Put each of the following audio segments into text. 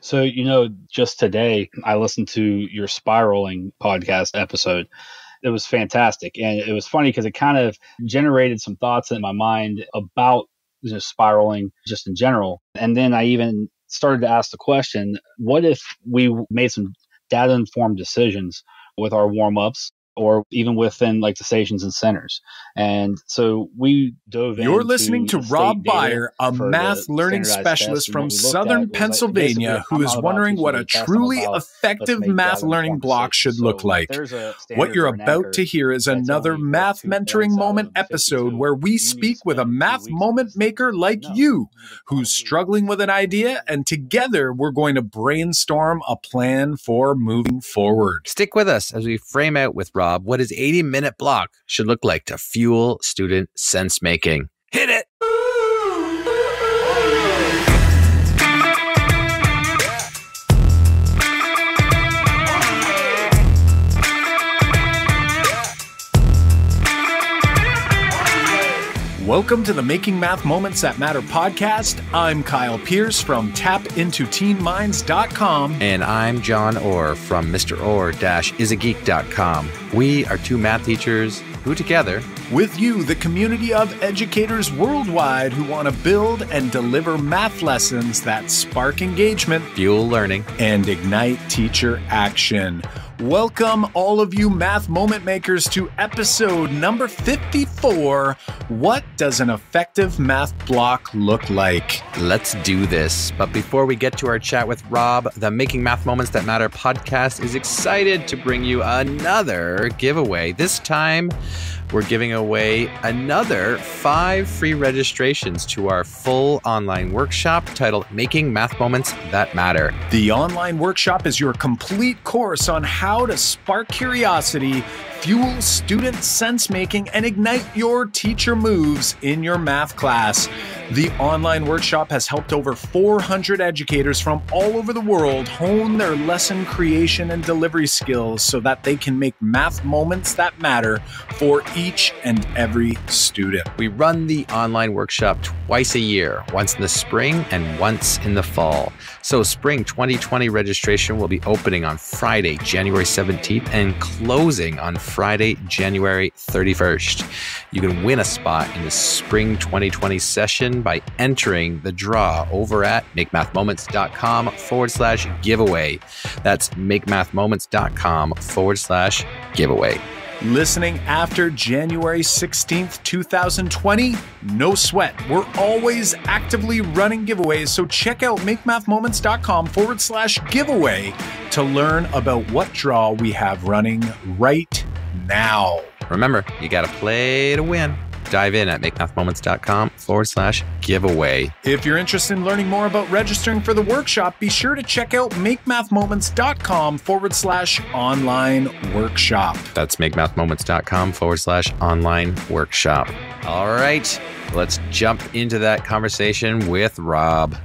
So, just today I listened to your spiraling podcast episode. It was fantastic. And it was funny because it kind of generated some thoughts in my mind about just spiraling just in general. And then I even started to ask the question, what if we made some data informed decisions with our warm ups? Or even within like the stations and centers. And so we dove into You're listening to Rob Baier, a for math learning specialist from Southern Pennsylvania who is wondering what a truly effective math learning block should look like. What you're about to hear is another Math Mentoring Moment episode where we speak with a math moment maker like you who's struggling with an idea, and together we're going to brainstorm a plan for moving forward. Stick with us as we frame out with Rob what his 80-minute block should look like to fuel student sense making. Hit it! Welcome to the Making Math Moments That Matter podcast. I'm Kyle Pierce from tapintoteenminds.com. And I'm John Orr from mrorr-isageek.com. We are two math teachers who together, with you, the community of educators worldwide who want to build and deliver math lessons that spark engagement, fuel learning, and ignite teacher action. Welcome all of you math moment makers to episode number 54. What does an effective math block look like? Let's do this. But before we get to our chat with Rob, the Making Math Moments That Matter podcast is excited to bring you another giveaway. This time, we're giving away another 5 free registrations to our full online workshop titled Making Math Moments That Matter. The online workshop is your complete course on how to spark curiosity, fuel student sense-making, and ignite your teacher moves in your math class. The online workshop has helped over 400 educators from all over the world hone their lesson creation and delivery skills so that they can make math moments that matter for each and every student. We run the online workshop twice a year, once in the spring and once in the fall. So spring 2020 registration will be opening on Friday, January 17th and closing on Friday, January 31st. You can win a spot in the spring 2020 session by entering the draw over at makemathmoments.com/giveaway. That's makemathmoments.com/giveaway. Listening after January 16th, 2020? No sweat. We're always actively running giveaways, so check out makemathmoments.com/giveaway to learn about what draw we have running right now. Remember, you got to play to win. Dive in at makemathmoments.com/giveaway. If you're interested in learning more about registering for the workshop, be sure to check out makemathmoments.com/online workshop. That's makemathmoments.com/online workshop. All right, let's jump into that conversation with Rob.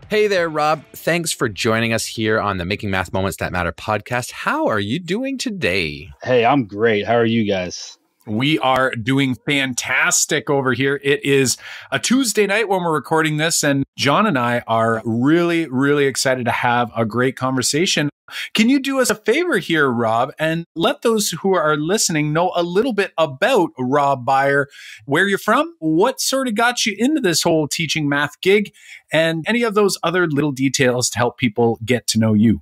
Hey there, Rob. Thanks for joining us here on the Making Math Moments That Matter podcast. How are you doing today? Hey, I'm great. How are you guys? We are doing fantastic over here. It is a Tuesday night when we're recording this, and John and I are really, really excited to have a great conversation. Can you do us a favor here, Rob, and let those who are listening know a little bit about Rob Baier, where you're from, what sort of got you into this whole teaching math gig, and any of those other little details to help people get to know you?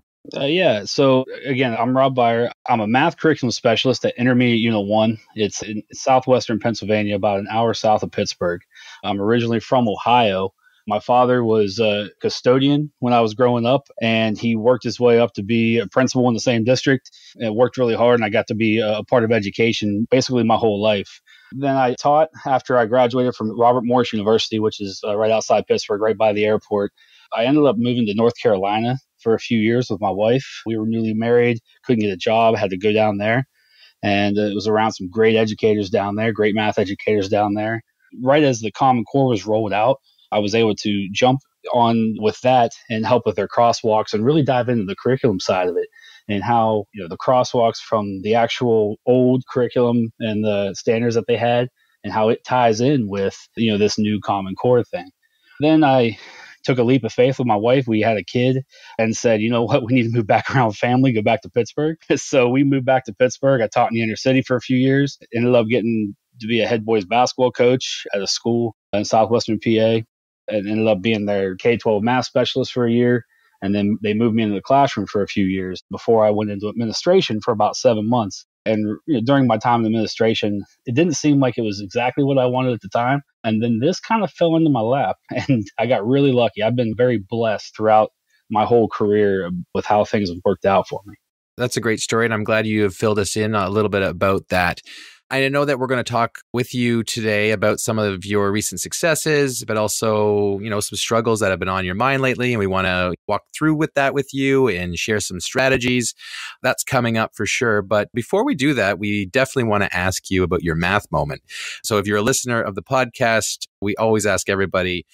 So again, I'm Rob Baier. I'm a math curriculum specialist at Intermediate Unit 1. It's in southwestern Pennsylvania, about an hour south of Pittsburgh. I'm originally from Ohio. My father was a custodian when I was growing up, and he worked his way up to be a principal in the same district and worked really hard, and I got to be a part of education basically my whole life. Then I taught after I graduated from Robert Morris University, which is right outside Pittsburgh, right by the airport. I ended up moving to North Carolina for a few years with my wife. We were newly married, couldn't get a job, had to go down there. And it was around some great educators down there, great math educators down there. Right as the Common Core was rolled out, I was able to jump on with that and help with their crosswalks and really dive into the curriculum side of it and how, the crosswalks from the actual old curriculum and the standards that they had and how it ties in with, this new Common Core thing. Then I took a leap of faith with my wife. We had a kid and said, you know what, we need to move back around family, go back to Pittsburgh. So we moved back to Pittsburgh. I taught in the inner city for a few years, ended up getting to be a head boys basketball coach at a school in southwestern PA, and ended up being their K-12 math specialist for a year. And then they moved me into the classroom for a few years before I went into administration for about 7 months. And during my time in administration, it didn't seem like it was exactly what I wanted at the time. And then this kind of fell into my lap, and I got really lucky. I've been very blessed throughout my whole career with how things have worked out for me. That's a great story, and I'm glad you have filled us in a little bit about that. I know that we're going to talk with you today about some of your recent successes, but also, some struggles that have been on your mind lately. And we want to walk through with that with you and share some strategies. That's coming up for sure. But before we do that, we definitely want to ask you about your math moment. So if you're a listener of the podcast, we always ask everybody,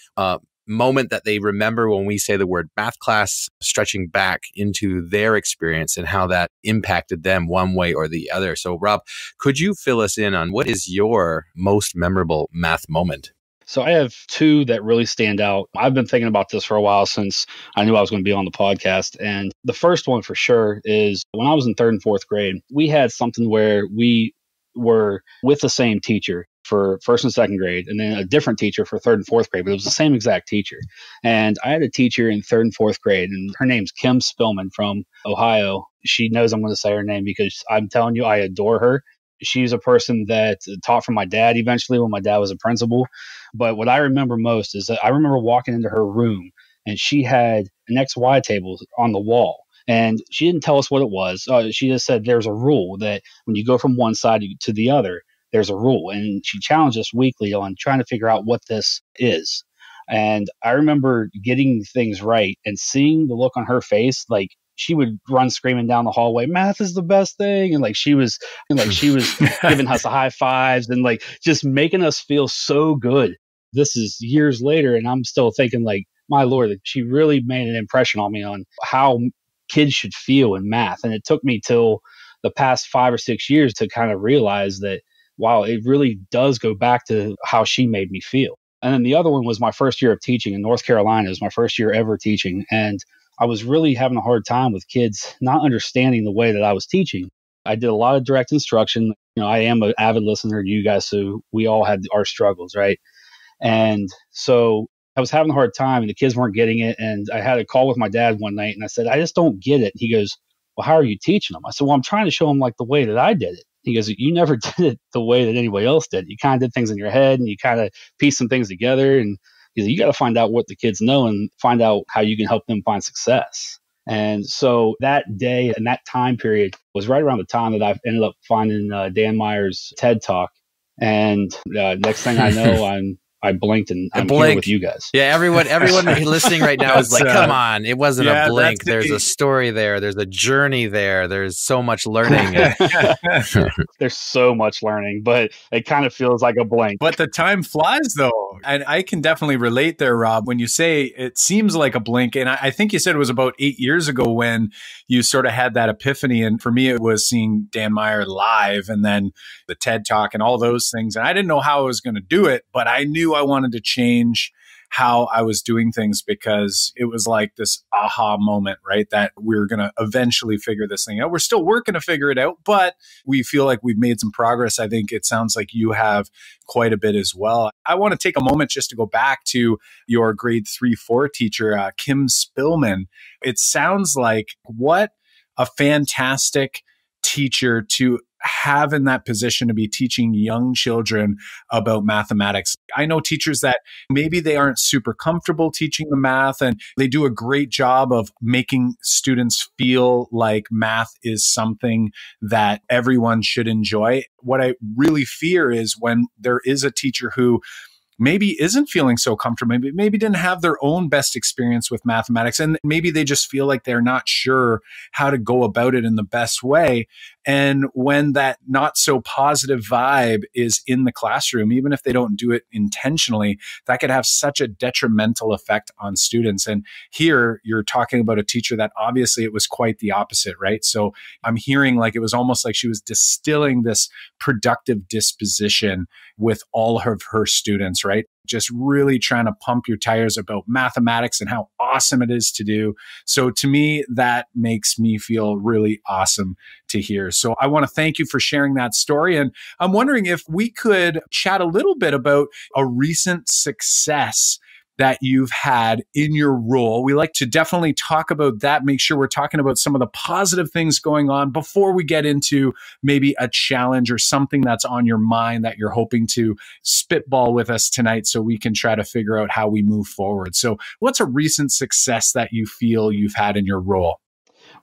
moment that they remember when we say the word math class, stretching back into their experience and how that impacted them one way or the other. So Rob, could you fill us in on what is your most memorable math moment? So I have two that really stand out. I've been thinking about this for a while since I knew I was going to be on the podcast. And the first one for sure is when I was in 3rd and 4th grade, we had something where we were with the same teacher for 1st and 2nd grade, and then a different teacher for 3rd and 4th grade, but it was the same exact teacher. And I had a teacher in 3rd and 4th grade, and her name's Kim Spillman from Ohio. She knows I'm going to say her name because I'm telling you, I adore her. She's a person that taught from my dad eventually when my dad was a principal. But what I remember most is that I remember walking into her room, and she had an XY table on the wall. And she didn't tell us what it was. She just said there's a rule that when you go from one side to the other, there's a rule. And she challenged us weekly on trying to figure out what this is. And I remember getting things right and seeing the look on her face, like she would run screaming down the hallway, math is the best thing. And she was giving us the high fives and just making us feel so good. This is years later, and I'm still thinking my Lord, she really made an impression on me on how kids should feel in math. And it took me till the past 5 or 6 years to kind of realize that, wow, it really does go back to how she made me feel. And then the other one was my first year of teaching in North Carolina. It was my first year ever teaching. And I was really having a hard time with kids not understanding the way that I was teaching. I did a lot of direct instruction. I am an avid listener to you guys, so we all had our struggles, right? And so I was having a hard time and the kids weren't getting it. And I had a call with my dad one night and I said, I just don't get it. He goes, well, how are you teaching them? I said, well, I'm trying to show them the way that I did it. He goes, you never did it the way that anybody else did. You kind of did things in your head and you kind of piece some things together. And he said, you got to find out what the kids know and find out how you can help them find success. And so that day and that time period was right around the time that I ended up finding Dan Meyer's TED Talk. And next thing I know, I blinked and I'm here with you guys. Yeah, everyone listening right now is like, come on, it wasn't a blink. There's a story there. There's a journey there. There's so much learning. There's so much learning, but it kind of feels like a blink. But the time flies though. And I can definitely relate there, Rob, when you say it seems like a blink. And I think you said it was about 8 years ago when you sort of had that epiphany. And for me, it was seeing Dan Meyer live and then the TED Talk and all those things. And I didn't know how I was going to do it, but I knew I wanted to change how I was doing things because it was like this aha moment, right? That we're going to eventually figure this thing out. We're still working to figure it out, but we feel like we've made some progress. I think it sounds like you have quite a bit as well. I want to take a moment just to go back to your grade 3-4 teacher, Kim Spillman. It sounds like what a fantastic teacher to have in that position to be teaching young children about mathematics. I know teachers that maybe they aren't super comfortable teaching the math and they do a great job of making students feel like math is something that everyone should enjoy. What I really fear is when there is a teacher who maybe isn't feeling so comfortable, maybe didn't have their own best experience with mathematics, and maybe they just feel like they're not sure how to go about it in the best way. And when that not so positive vibe is in the classroom, even if they don't do it intentionally, that could have such a detrimental effect on students. And here you're talking about a teacher that obviously it was quite the opposite, right? So I'm hearing like it was almost like she was distilling this productive disposition with all of her students, right? just really trying to pump your tires about mathematics and how awesome it is to do. So to me, that makes me feel really awesome to hear. So I want to thank you for sharing that story. And I'm wondering if we could chat a little bit about a recent success that you've had in your role. We like to definitely talk about that, make sure we're talking about some of the positive things going on before we get into maybe a challenge or something that's on your mind that you're hoping to spitball with us tonight so we can try to figure out how we move forward. So what's a recent success that you feel you've had in your role?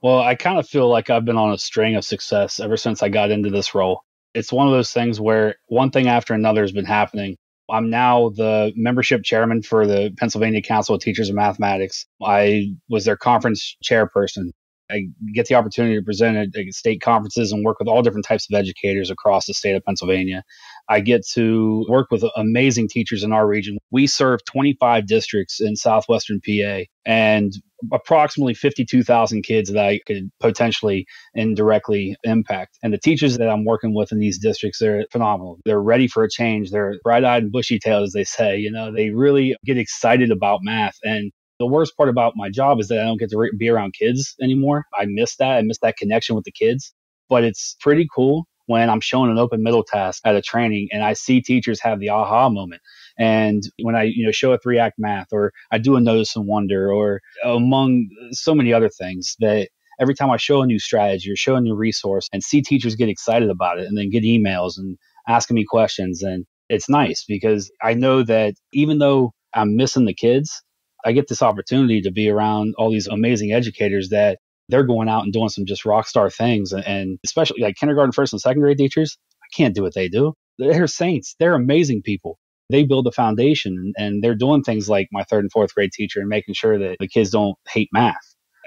Well, I kind of feel like I've been on a string of success ever since I got into this role. It's one of those things where one thing after another has been happening. I'm now the membership chairman for the Pennsylvania Council of Teachers of Mathematics. I was their conference chairperson. I get the opportunity to present at state conferences and work with all different types of educators across the state of Pennsylvania. I get to work with amazing teachers in our region. We serve 25 districts in southwestern PA and approximately 52,000 kids that I could potentially indirectly impact. And the teachers that I'm working with in these districts, they're phenomenal. They're ready for a change. They're bright-eyed and bushy-tailed, as they say. You know, they really get excited about math. And the worst part about my job is that I don't get to be around kids anymore. I miss that. I miss that connection with the kids. But it's pretty cool when I'm showing an open middle task at a training and I see teachers have the aha moment. And when I show a 3-act math, or I do a notice and wonder, or among so many other things, that every time I show a new strategy or show a new resource and see teachers get excited about it and then get emails and asking me questions. And it's nice because I know that even though I'm missing the kids, I get this opportunity to be around all these amazing educators that they're going out and doing some just rock star things. And especially like kindergarten, first and second grade teachers, I can't do what they do. They're saints. They're amazing people. They build a foundation and they're doing things like my third and fourth grade teacher and making sure that the kids don't hate math.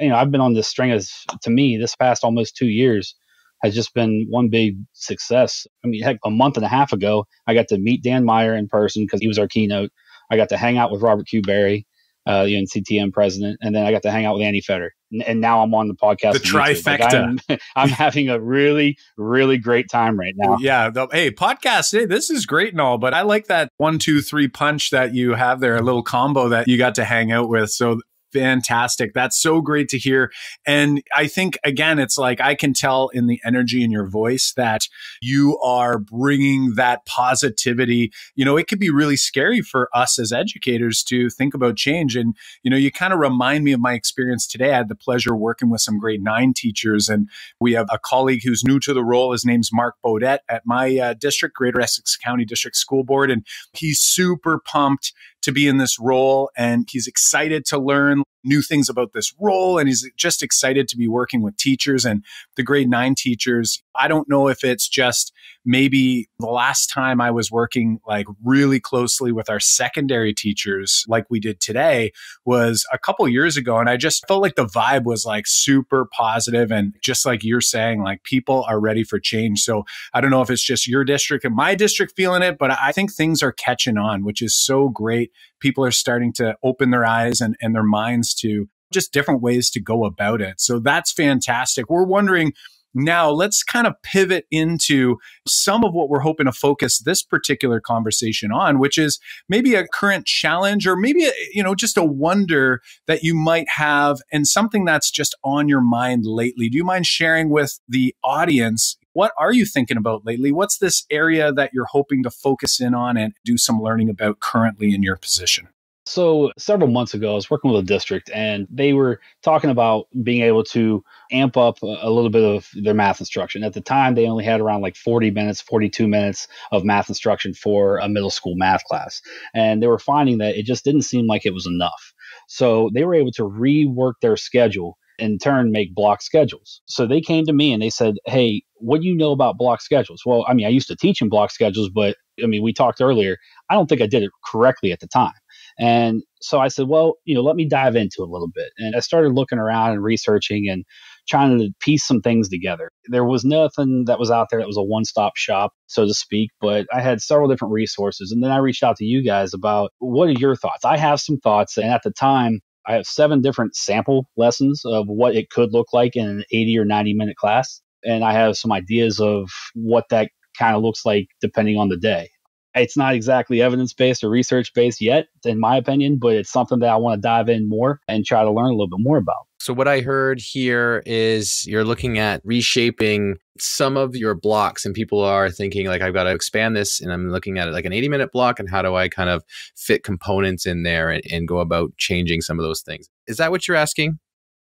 I've been on this string to me, this past almost 2 years has just been one big success. I mean, heck, a month and a half ago, I got to meet Dan Meyer in person because he was our keynote. I got to hang out with Robert Q. Berry, the NCTM president, and then I got to hang out with Andy Fetter. And now I'm on the podcast. The trifecta. Like I'm having a really, really great time right now. Yeah. Hey, podcast. Hey, this is great and all, but I like that 1, 2, 3 punch that you have there, a little combo that you got to hang out with. So fantastic. That's so great to hear. And I think, again, it's like I can tell in the energy in your voice that you are bringing that positivity. It could be really scary for us as educators to think about change. And, you kind of remind me of my experience today. I had the pleasure of working with some grade 9 teachers, and we have a colleague who's new to the role. His name's Mark Bodette at my district, Greater Essex County District School Board. And he's super pumped to be in this role, and he's excited to learn new things about this role, and he's just excited to be working with teachers and the grade 9 teachers. I don't know if it's just maybe the last time I was working like really closely with our secondary teachers like we did today was a couple years ago, and I just felt like the vibe was like super positive, and just like you're saying, like people are ready for change. So I don't know if it's just your district and my district feeling it, but I think things are catching on, which is so great. People are starting to open their eyes and their minds to just different ways to go about it. So that's fantastic. We're wondering now, let's kind of pivot into some of what we're hoping to focus this particular conversation on, which is maybe a current challenge or maybe, just a wonder that you might have and something that's just on your mind lately. Do you mind sharing with the audience? What are you thinking about lately? What's this area that you're hoping to focus in on and do some learning about currently in your position? So several months ago, I was working with a district and they were talking about being able to amp up a little bit of their math instruction. At the time, they only had around like 40 minutes, 42 minutes of math instruction for a middle school math class. And they were finding that it just didn't seem like it was enough. So they were able to rework their schedule, in turn make block schedules. So they came to me and they said, hey, what do you know about block schedules? Well, I used to teach in block schedules, but we talked earlier, I don't think I did it correctly at the time. And so I said, well, let me dive into it a little bit. And I started looking around and researching and trying to piece some things together. There was nothing that was out there that was a one-stop shop, so to speak, but I had several different resources. And then I reached out to you guys about what are your thoughts? I have some thoughts. And at the time, I have 7 different sample lessons of what it could look like in an 80 or 90-minute class. And I have some ideas of what that kind of looks like depending on the day. It's not exactly evidence-based or research-based yet, in my opinion, but it's something that I want to dive in more and try to learn a little bit more about. So what I heard here is you're looking at reshaping some of your blocks, and people are thinking like, I've got to expand this, and I'm looking at it like an 80-minute block, and how do I kind of fit components in there and go about changing some of those things? Is that what you're asking?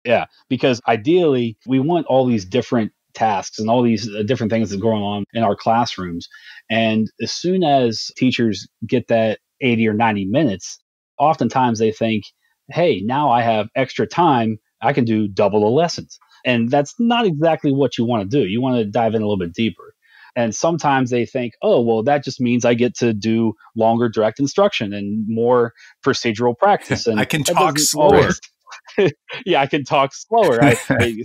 Yeah, because ideally, we want all these different tasks and all these different things that are going on in our classrooms. And as soon as teachers get that 80 or 90 minutes, oftentimes they think, hey, now I have extra time. I can do double the lessons. And that's not exactly what you want to do. You want to dive in a little bit deeper. And sometimes they think, oh, well, that just means I get to do longer direct instruction and more procedural practice. And I can talk slower. Yeah, I can talk slower. I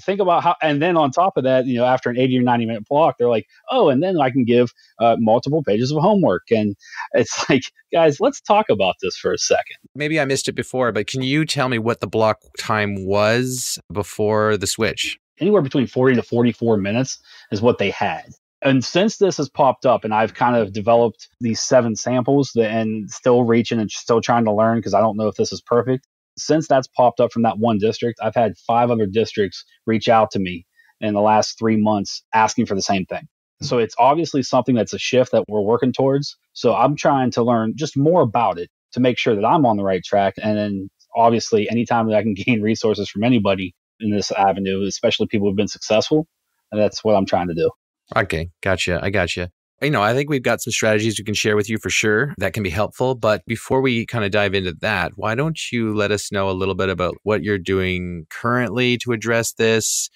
think about how, and then on top of that, after an 80 or 90-minute block, they're like, oh, and then I can give multiple pages of homework. And it's like, guys, let's talk about this for a second. Maybe I missed it before, but can you tell me what the block time was before the switch? Anywhere between 40 to 44 minutes is what they had. And since this has popped up and I've kind of developed these 7 samples and still reaching and still trying to learn, because I don't know if this is perfect. Since that's popped up from that one district, I've had 5 other districts reach out to me in the last 3 months asking for the same thing. So it's obviously something that's a shift that we're working towards. So I'm trying to learn just more about it to make sure that I'm on the right track. And then obviously anytime that I can gain resources from anybody in this avenue, especially people who've been successful, that's what I'm trying to do. Okay, gotcha. I gotcha. I think we've got some strategies we can share with you for sure that can be helpful. But before we kind of dive into that, why don't you let us know a little bit about what you're doing currently to address this?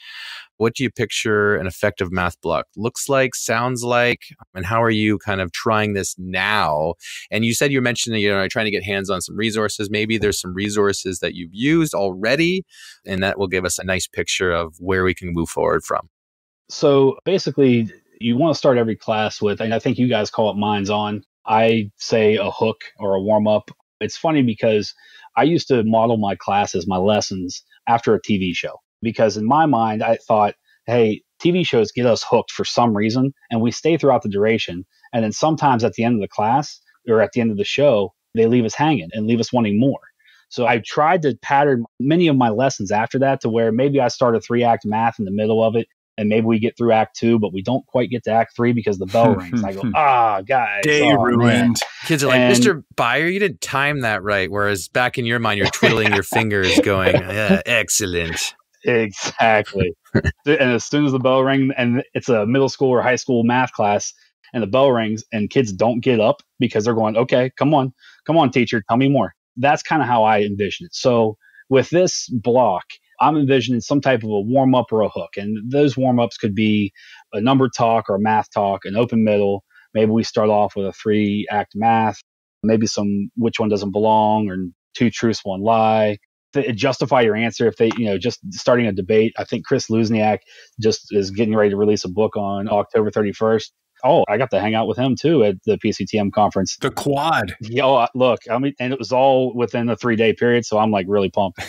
What do you picture an effective math block looks like, sounds like, and how are you kind of trying this now? And you said you mentioned, trying to get hands on some resources. Maybe there's some resources that you've used already, and that will give us a nice picture of where we can move forward from. So basically, you want to start every class with, and I think you guys call it minds on. I say a hook or a warm up. It's funny because I used to model my classes, my lessons after a TV show, because in my mind, I thought, hey, TV shows get us hooked for some reason and we stay throughout the duration. And then sometimes at the end of the class or at the end of the show, they leave us hanging and leave us wanting more. So I tried to pattern many of my lessons after that to where maybe I start a 3-act math in the middle of it. And maybe we get through Act 2, but we don't quite get to Act 3 because the bell rings. I go, guys. Day ruined. Man. Kids are like, Mr. Baier, you didn't time that right. Whereas back in your mind, you're twiddling your fingers going, yeah, excellent. Exactly. And as soon as the bell rings, and it's a middle school or high school math class, and the bell rings and kids don't get up because they're going, okay, come on, teacher, tell me more. That's kind of how I envision it. So with this block, I'm envisioning some type of a warm up or a hook. And those warm ups could be a number talk or a math talk, an open middle. Maybe we start off with a 3-act math, maybe some which one doesn't belong or 2 truths, 1 lie. Justify your answer if they, just starting a debate. I think Chris Luzniak just is getting ready to release a book on October 31st. Oh, I got to hang out with him too at the PCTM conference. The quad. Yeah, look, and it was all within a 3-day period, so I'm like really pumped.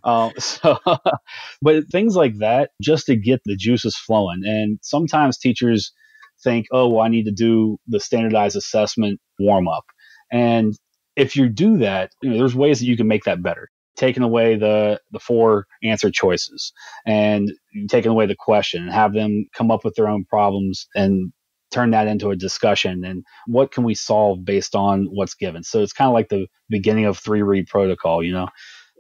But things like that, just to get the juices flowing. And sometimes teachers think, oh, well, I need to do the standardized assessment warm up. And if you do that, there's ways that you can make that better. Taking away the 4 answer choices and taking away the question and have them come up with their own problems and turn that into a discussion and what can we solve based on what's given. So it's kind of like the beginning of 3-read protocol,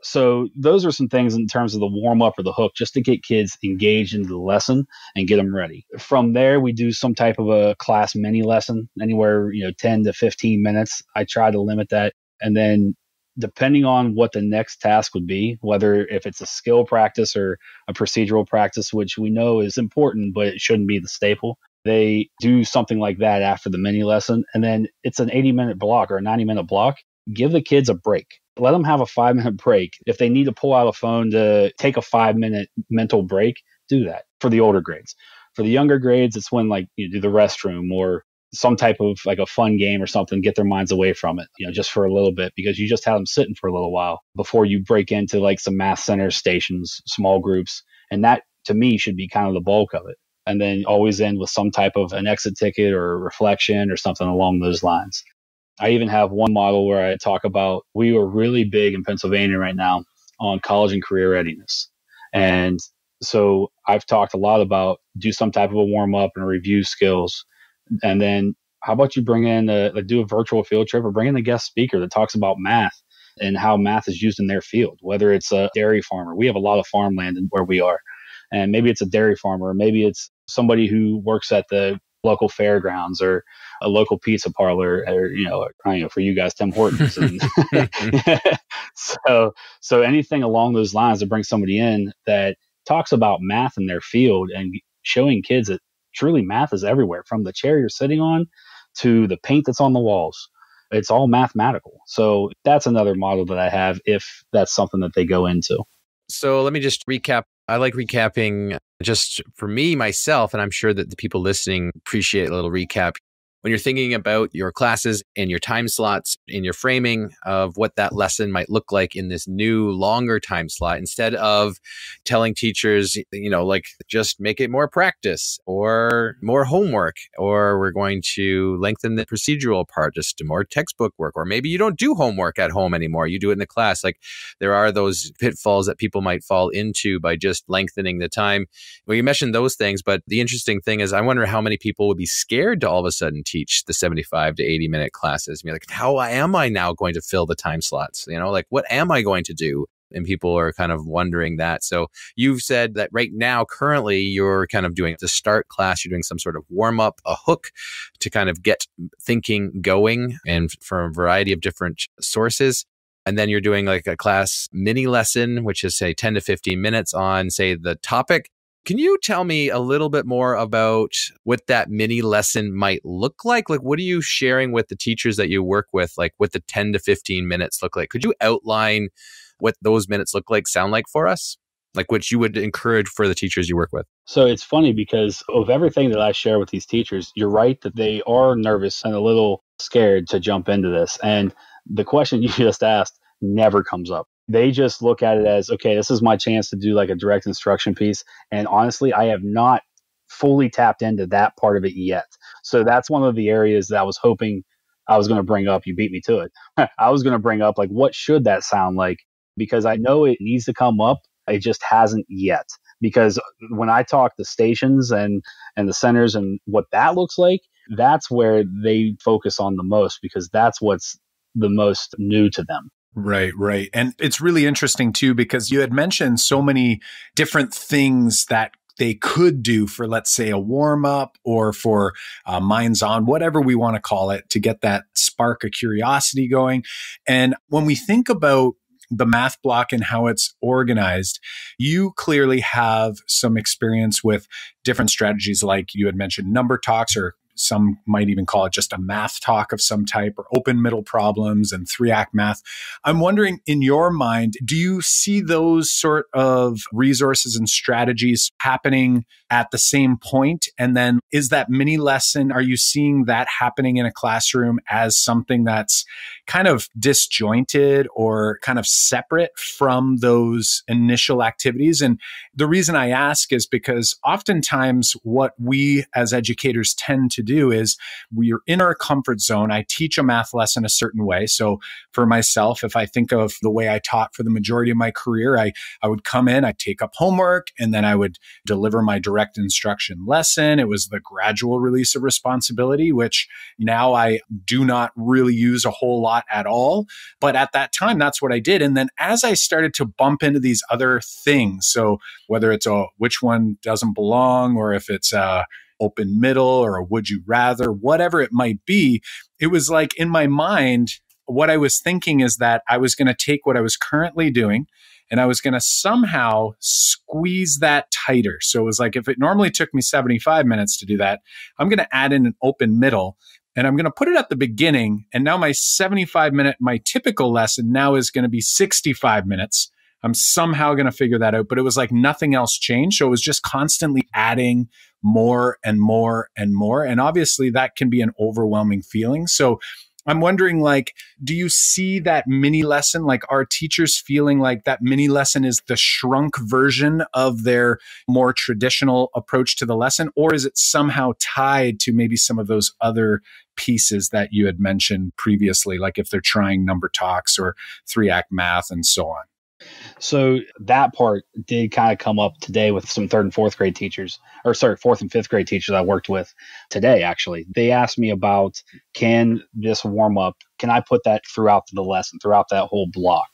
So those are some things in terms of the warm up or the hook, just to get kids engaged into the lesson and get them ready. From there, we do some type of a class mini lesson, anywhere, 10 to 15 minutes. I try to limit that. And then depending on what the next task would be, whether if it's a skill practice or a procedural practice, which we know is important, but it shouldn't be the staple. They do something like that after the mini lesson. And then it's an 80-minute block or a 90-minute block. Give the kids a break. Let them have a 5-minute break. If they need to pull out a phone to take a 5-minute mental break, do that for the older grades. For the younger grades, it's when you do the restroom or some type of like a fun game or something, get their minds away from it, just for a little bit, because you just have them sitting for a little while before you break into some math center stations, small groups. And that to me should be kind of the bulk of it. And then always end with some type of an exit ticket or a reflection or something along those lines. I even have one model where I talk about, we are really big in Pennsylvania right now on college and career readiness. And so I've talked a lot about do some type of a warm up and review skills. And then how about you bring in do a virtual field trip or bring in a guest speaker that talks about math and how math is used in their field, whether it's a dairy farmer. We have a lot of farmland where we are. And maybe it's a dairy farmer, or maybe it's somebody who works at the local fairgrounds or a local pizza parlor, or, for you guys, Tim Hortons. And so anything along those lines to bring somebody in that talks about math in their field and showing kids that truly math is everywhere, from the chair you're sitting on to the paint that's on the walls. It's all mathematical. So that's another model that I have if that's something that they go into. So let me just recap. I like recapping just for me, myself, and I'm sure that the people listening appreciate a little recap. When you're thinking about your classes and your time slots in your framing of what that lesson might look like in this new longer time slot, instead of telling teachers, just make it more practice or more homework, or we're going to lengthen the procedural part, just to more textbook work, or maybe you don't do homework at home anymore. You do it in the class. Like, there are those pitfalls that people might fall into by just lengthening the time. Well, you mentioned those things, but the interesting thing is I wonder how many people would be scared to all of a sudden teach the 75 to 80 minute classes. I mean, like, how am I now going to fill the time slots? What am I going to do? And people are kind of wondering that. So you've said that right now, currently, you're kind of doing the start class. You're doing some sort of warm up, a hook to kind of get thinking going, and from a variety of different sources. And then you're doing like a class mini lesson, which is say 10 to 15 minutes on, say, the topic. Can you tell me a little bit more about what that mini lesson might look like? Like, what are you sharing with the teachers that you work with? Like, what the 10 to 15 minutes look like? Could you outline what those minutes sound like for us? Like, what you would encourage for the teachers you work with? So it's funny because of everything that I share with these teachers, you're right that they are nervous and a little scared to jump into this. And the question you just asked never comes up. They just look at it as, okay, this is my chance to do like a direct instruction piece. And honestly, I have not fully tapped into that part of it yet. So that's one of the areas that I was hoping I was going to bring up. You beat me to it. I was going to bring up, like, what should that sound like? Because I know it needs to come up. It just hasn't yet. Because when I talk the stations and the centers and what that looks like, that's where they focus on the most, because that's what's the most new to them. Right. And it's really interesting too, because you had mentioned so many different things that they could do for, let's say, a warm up or for minds on, whatever we want to call it, to get that spark of curiosity going. And when we think about the math block and how it's organized, you clearly have some experience with different strategies, like you had mentioned number talks, or some might even call it just a math talk of some type, or open middle problems and 3-act math. I'm wondering, in your mind, do you see those sort of resources and strategies happening at the same point? And then is that mini lesson, are you seeing that happening in a classroom as something that's kind of disjointed or kind of separate from those initial activities? And the reason I ask is because oftentimes what we as educators tend to do is we're in our comfort zone. I teach a math lesson a certain way. So for myself, if I think of the way I taught for the majority of my career, I would come in, I'd take up homework, and then I would deliver my direct instruction lesson. It was the gradual release of responsibility, which now I do not really use a whole lot at all. But at that time, that's what I did. And then as I started to bump into these other things, so whether it's which one doesn't belong, or if it's open middle or a would you rather, whatever it might be, it was like in my mind, what I was thinking is that I was going to take what I was currently doing and I was going to somehow squeeze that tighter. So it was like, if it normally took me 75 minutes to do that, I'm going to add in an open middle and I'm going to put it at the beginning. And now my 75-minute, my typical lesson now is going to be 65 minutes. I'm somehow going to figure that out. But it was like nothing else changed. So it was just constantly adding more and more and more. And obviously that can be an overwhelming feeling. So I'm wondering, like, do you see that mini lesson? Like, are teachers feeling like that mini lesson is the shrunk version of their more traditional approach to the lesson? Or is it somehow tied to maybe some of those other pieces that you had mentioned previously, like if they're trying number talks or 3-act math and so on? So that part did kind of come up today with some 3rd and 4th grade teachers, or sorry, 4th and 5th grade teachers I worked with today, actually. They asked me about, can this warm up, can I put that throughout the lesson, throughout that whole block?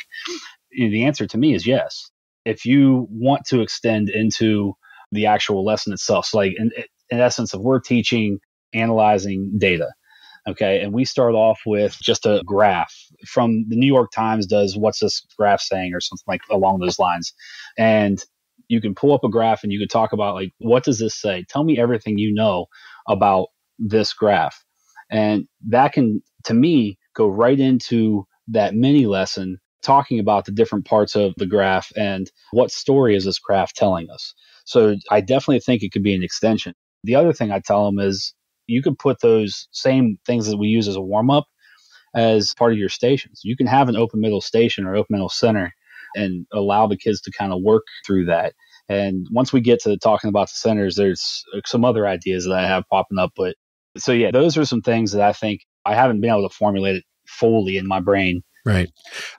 The answer to me is yes. If you want to extend into the actual lesson itself, so like in essence, if we're teaching analyzing data, okay, and we start off with just a graph from the New York Times does what's this graph saying or something like along those lines. And you can pull up a graph and you could talk about, like, what does this say? Tell me everything you know about this graph. And that can, to me, go right into that mini lesson talking about the different parts of the graph and what story is this graph telling us. So I definitely think it could be an extension. The other thing I tell them is, you could put those same things that we use as a warm-up as part of your stations. You can have an open middle station or open middle center and allow the kids to kind of work through that. And once we get to talking about the centers, there's some other ideas that I have popping up. But so yeah, those are some things that I think I haven't been able to formulate it fully in my brain. Right.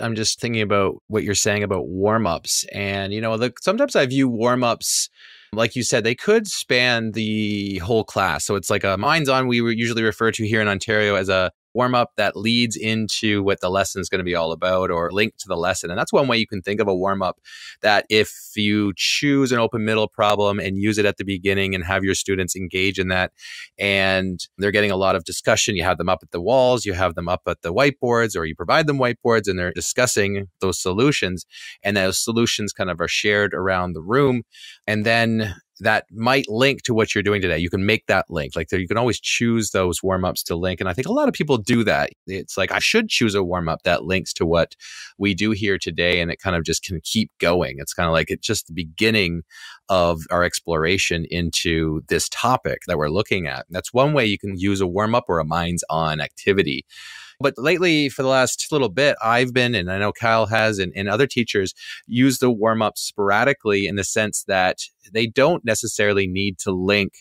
I'm just thinking about what you're saying about warm-ups. And, sometimes I view warm-ups, like you said, they could span the whole class. So it's like a Minds On, we usually refer to here in Ontario as a warm-up that leads into what the lesson is going to be all about or linked to the lesson. And that's one way you can think of a warm-up, that if you choose an open middle problem and use it at the beginning and have your students engage in that, and they're getting a lot of discussion, you have them up at the walls, you have them up at the whiteboards, or you provide them whiteboards and they're discussing those solutions, and those solutions kind of are shared around the room. And then that might link to what you're doing today. You can make that link. Like, you can always choose those warm-ups to link. And I think a lot of people do that. It's like, I should choose a warm-up that links to what we do here today. And it kind of just can keep going. It's kind of like, it's just the beginning of our exploration into this topic that we're looking at. And that's one way you can use a warm-up or a Minds On activity. But lately, for the last little bit, I've been, and I know Kyle has, and other teachers use the warm-up sporadically in the sense that they don't necessarily need to link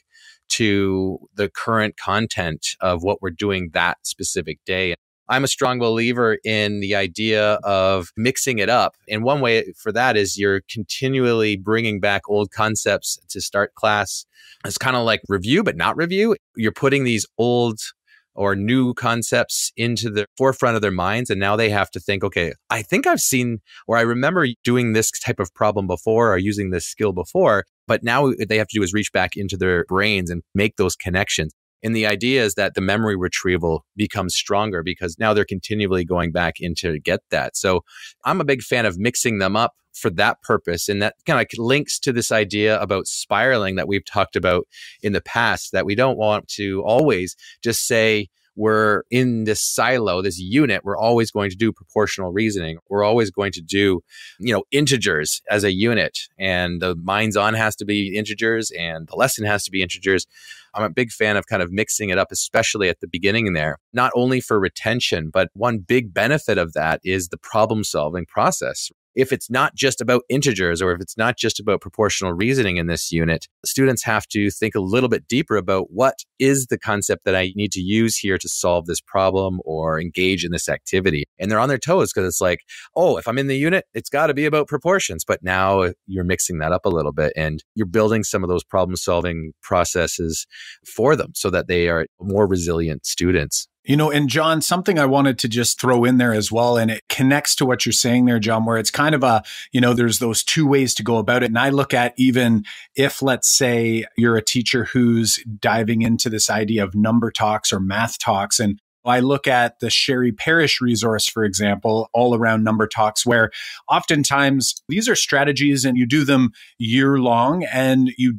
to the current content of what we're doing that specific day. I'm a strong believer in the idea of mixing it up. And one way for that is you're continually bringing back old concepts to start class. It's kind of like review, but not review. You're putting these old or new concepts into the forefront of their minds. And now they have to think, okay, I think I've seen, or I remember doing this type of problem before or using this skill before, but now what they have to do is reach back into their brains and make those connections. And the idea is that the memory retrieval becomes stronger because now they're continually going back in to get that. So I'm a big fan of mixing them up for that purpose. And that kind of links to this idea about spiraling that we've talked about in the past, that we don't want to always just say, we're in this silo, this unit, we're always going to do proportional reasoning. We're always going to do, integers as a unit. And the Minds On has to be integers and the lesson has to be integers. I'm a big fan of kind of mixing it up, especially at the beginning in there, not only for retention, but one big benefit of that is the problem solving process. If it's not just about integers or if it's not just about proportional reasoning in this unit, students have to think a little bit deeper about what is the concept that I need to use here to solve this problem or engage in this activity. And they're on their toes because it's like, oh, if I'm in the unit, it's got to be about proportions. But now you're mixing that up a little bit and you're building some of those problem solving processes for them so that they are more resilient students. And John, something I wanted to just throw in there as well, and it connects to what you're saying there, John, where it's kind of there's those two ways to go about it. And I look at, even if, let's say, you're a teacher who's diving into this idea of number talks or math talks, and I look at the Sherry Parrish resource, for example, all around number talks, where oftentimes these are strategies and you do them year long and you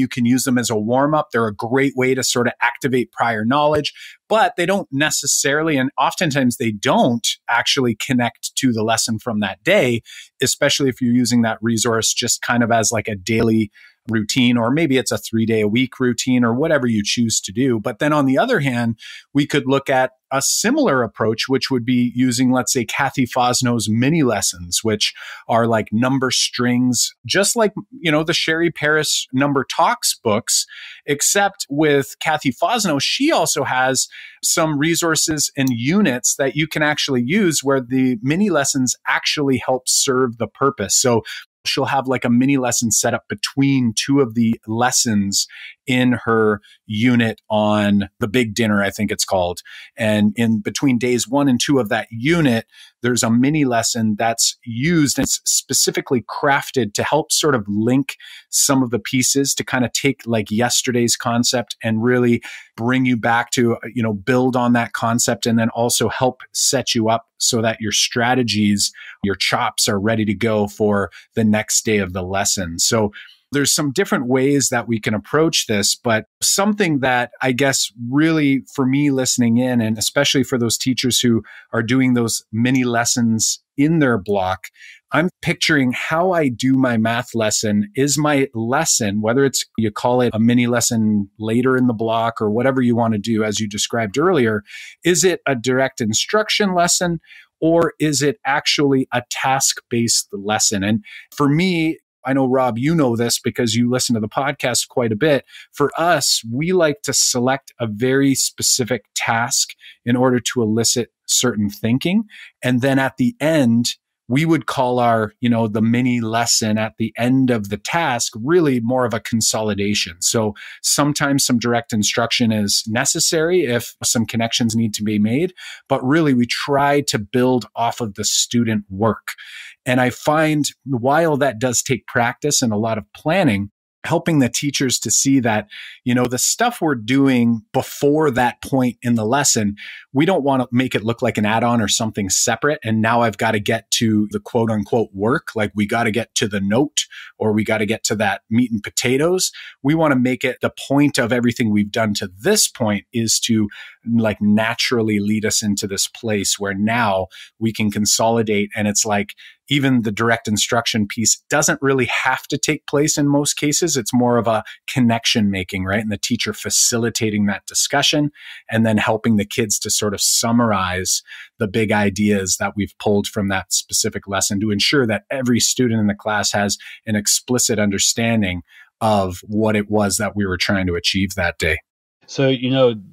can use them as a warm up. They're a great way to sort of activate prior knowledge, but they don't necessarily, and oftentimes they don't actually connect to the lesson from that day, especially if you're using that resource just kind of as like a daily routine, or maybe it's a 3-day-a-week routine or whatever you choose to do. But then on the other hand, we could look at a similar approach, which would be using, let's say, Kathy Fosno's mini lessons, which are like number strings, just like, the Sherry Paris Number Talks books, except with Kathy Fosno, she also has some resources and units that you can actually use where the mini lessons actually help serve the purpose. So she'll have like a mini lesson set up between two of the lessons in her unit on the big dinner, I think it's called. And in between days 1 and 2 of that unit, there's a mini lesson that's used and it's specifically crafted to help sort of link some of the pieces to kind of take like yesterday's concept and really bring you back to, build on that concept, and then also help set you up so that your strategies, your chops are ready to go for the next day of the lesson. So there's some different ways that we can approach this, but something that I guess really for me listening in, and especially for those teachers who are doing those mini lessons in their block, I'm picturing how I do my math lesson is my lesson, whether it's you call it a mini lesson later in the block or whatever you want to do, as you described earlier. Is it a direct instruction lesson, or is it actually a task-based lesson? And for me, I know, Rob, you know this because you listen to the podcast quite a bit. For us, we like to select a very specific task in order to elicit certain thinking. And then at the end, we would call our, the mini lesson at the end of the task really more of a consolidation. So sometimes some direct instruction is necessary if some connections need to be made, but really we try to build off of the student work. And I find while that does take practice and a lot of planning, helping the teachers to see that, the stuff we're doing before that point in the lesson, we don't want to make it look like an add-on or something separate. And now I've got to get to the quote unquote work, like we got to get to the note or we got to get to that meat and potatoes. We want to make it the point of everything we've done to this point is to like naturally lead us into this place where now we can consolidate. And it's like, even the direct instruction piece doesn't really have to take place in most cases. It's more of a connection making, right? And the teacher facilitating that discussion and then helping the kids to sort of summarize the big ideas that we've pulled from that specific lesson to ensure that every student in the class has an explicit understanding of what it was that we were trying to achieve that day. So,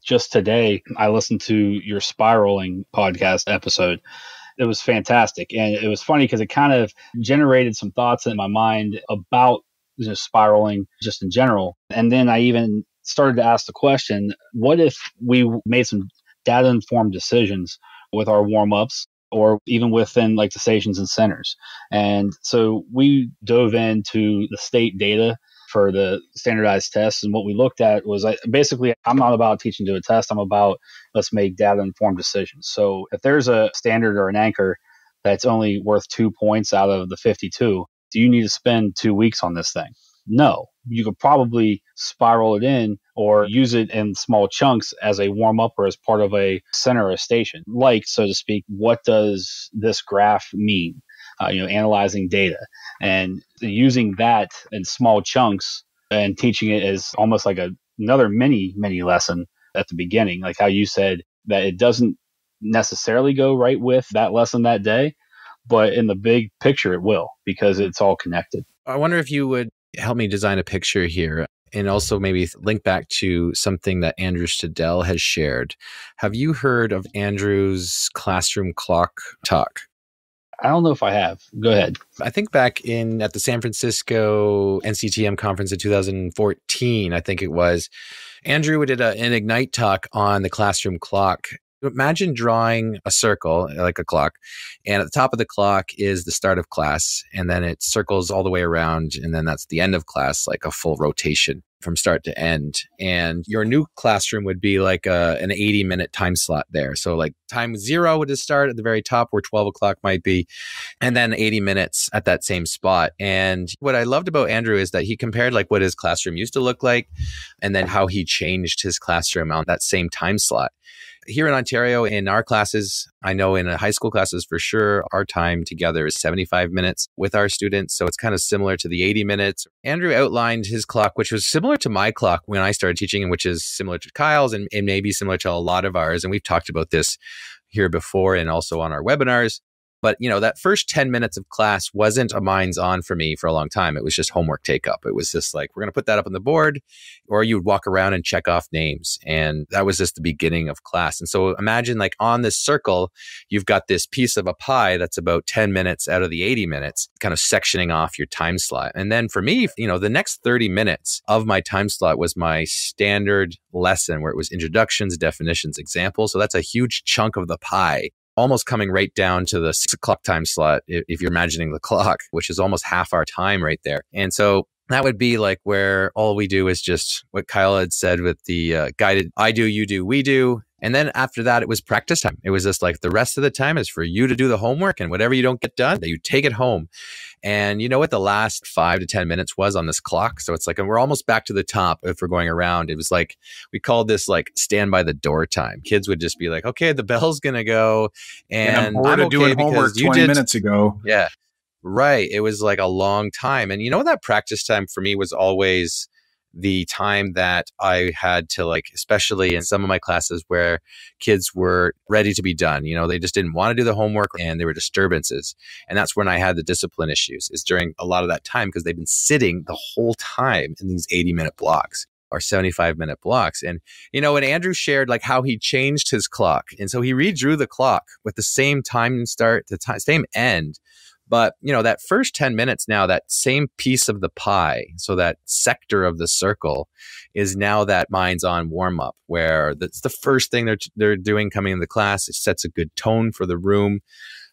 just today, I listened to your spiraling podcast episode. It was fantastic. And it was funny because it kind of generated some thoughts in my mind about spiraling just in general. And then I even started to ask the question, what if we made some data-informed decisions with our warm-ups or even within like the stations and centers? And so we dove into the state data for the standardized tests. And what we looked at was basically, I'm not about teaching to a test. I'm about let's make data-informed decisions. So if there's a standard or an anchor that's only worth 2 points out of the 52, do you need to spend 2 weeks on this thing? No. You could probably spiral it in or use it in small chunks as a warm-up or as part of a center or a station. Like, so to speak, what does this graph mean? Analyzing data and using that in small chunks and teaching it as almost like another mini lesson at the beginning, like how you said that it doesn't necessarily go right with that lesson that day, but in the big picture, it will because it's all connected. I wonder if you would help me design a picture here and also maybe link back to something that Andrew Stadell has shared. Have you heard of Andrew's classroom clock talk? I don't know if I have. Go ahead. I think back at the San Francisco NCTM conference in 2014, I think it was, Andrew did an Ignite talk on the classroom clock. Imagine drawing a circle, like a clock, and at the top of the clock is the start of class, and then it circles all the way around, and then that's the end of class, like a full rotation from start to end. And your new classroom would be like an 80-minute time slot there. So like time 0 would just start at the very top where 12 o'clock might be, and then 80 minutes at that same spot. And what I loved about Andrew is that he compared like what his classroom used to look like and then how he changed his classroom on that same time slot. here in Ontario, in our classes, I know in high school classes for sure, our time together is 75 minutes with our students. So it's kind of similar to the 80 minutes. Andrew outlined his clock, which was similar to my clock when I started teaching, and which is similar to Kyle's and maybe similar to a lot of ours. And we've talked about this here before and also on our webinars. But, that first 10 minutes of class wasn't a minds on for me for a long time. It was just homework take up. It was just like, we're going to put that up on the board, or you would walk around and check off names. And that was just the beginning of class. And so imagine like on this circle, you've got this piece of a pie that's about 10 minutes out of the 80 minutes, kind of sectioning off your time slot. And then for me, the next 30 minutes of my time slot was my standard lesson where it was introductions, definitions, examples. So that's a huge chunk of the pie, almost coming right down to the 6 o'clock time slot, if you're imagining the clock, which is almost half our time right there. And so that would be like where all we do is just what Kyle had said with the guided, I do, you do, we do. And then after that, it was practice time. It was just like the rest of the time is for you to do the homework, and whatever you don't get done, that you take it home. And you know what the last 5 to 10 minutes was on this clock? So it's like, and we're almost back to the top if we're going around. It was like, we called this like stand by the door time. Kids would just be like, okay, the bell's going to go. And I'm bored of doing homework 20 minutes ago. Yeah, right. It was like a long time. And that practice time for me was always the time that I had to, like, especially in some of my classes where kids were ready to be done, they just didn't want to do the homework and there were disturbances. And that's when I had the discipline issues, is during a lot of that time, because they've been sitting the whole time in these 80-minute blocks or 75-minute blocks. And, when Andrew shared like how he changed his clock. And so he redrew the clock with the same time start, same end. But, that first 10 minutes now, that same piece of the pie, so that sector of the circle is now that minds on warm up, where that's the first thing they're doing coming into class. It sets a good tone for the room.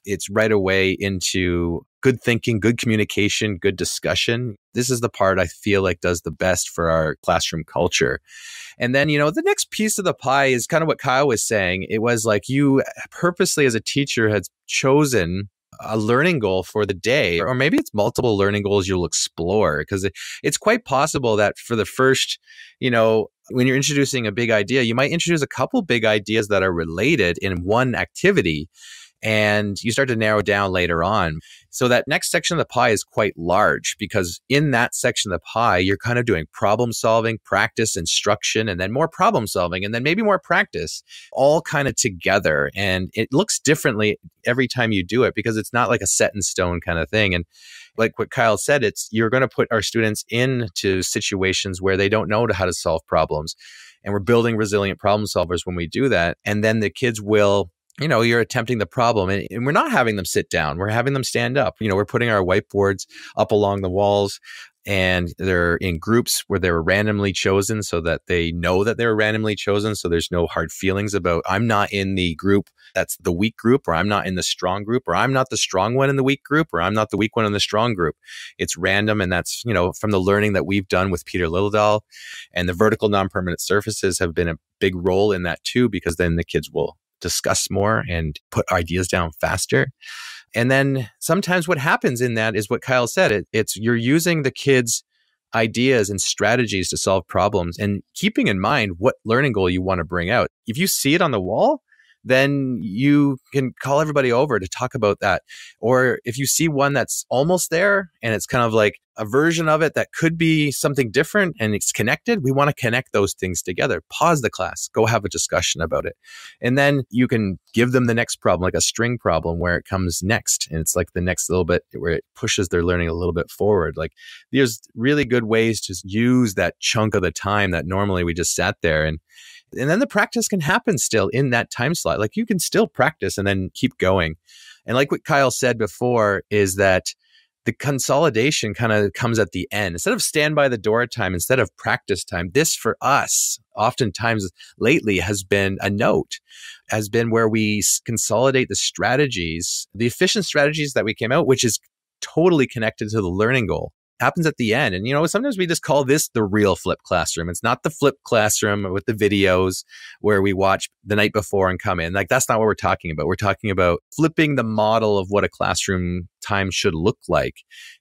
It's right away into good thinking, good communication, good discussion. This is the part I feel like does the best for our classroom culture. And then, the next piece of the pie is kind of what Kyle was saying. It was like you purposely as a teacher had chosen a learning goal for the day, or maybe it's multiple learning goals you'll explore, because it's quite possible that for the first, when you're introducing a big idea, you might introduce a couple big ideas that are related in one activity, and you start to narrow down later on. So that next section of the pie is quite large, because in that section of the pie, you're kind of doing problem solving, practice, instruction, and then more problem solving, and then maybe more practice, all kind of together. And it looks differently every time you do it, because it's not like a set in stone kind of thing. And like what Kyle said, you're going to put our students into situations where they don't know how to solve problems. And we're building resilient problem solvers when we do that. And then the kids will, you're attempting the problem, and we're not having them sit down. We're having them stand up. We're putting our whiteboards up along the walls, and they're in groups where they were randomly chosen, so that they know that they were randomly chosen. So there's no hard feelings about, I'm not in the group that's the weak group, or I'm not in the strong group, or I'm not the strong one in the weak group, or I'm not the weak one in the strong group. It's random. And that's, from the learning that we've done with Peter Littledahl, and the vertical non-permanent surfaces have been a big role in that too, because then the kids will discuss more and put ideas down faster. And then sometimes what happens in that is what Kyle said. It's you're using the kids' ideas and strategies to solve problems, and keeping in mind what learning goal you want to bring out. If you see it on the wall, then you can call everybody over to talk about that. Or if you see one that's almost there and it's kind of like a version of it that could be something different and it's connected, we want to connect those things together. Pause the class, go have a discussion about it. And then you can give them the next problem, like a string problem where it comes next. And it's like the next little bit where it pushes their learning a little bit forward. Like there's really good ways to use that chunk of the time that normally we just sat there. And then the practice can happen still in that time slot. Like you can still practice and then keep going. And like what Kyle said before is that the consolidation kind of comes at the end. Instead of stand by the door time, instead of practice time, this for us, oftentimes lately has been a note, has been where we consolidate the strategies, the efficient strategies that we came out, which is totally connected to the learning goal. happens at the end. And, sometimes we just call this the real flipped classroom. It's not the flipped classroom with the videos where we watch the night before and come in. Like, that's not what we're talking about. We're talking about flipping the model of what a classroom time should look like.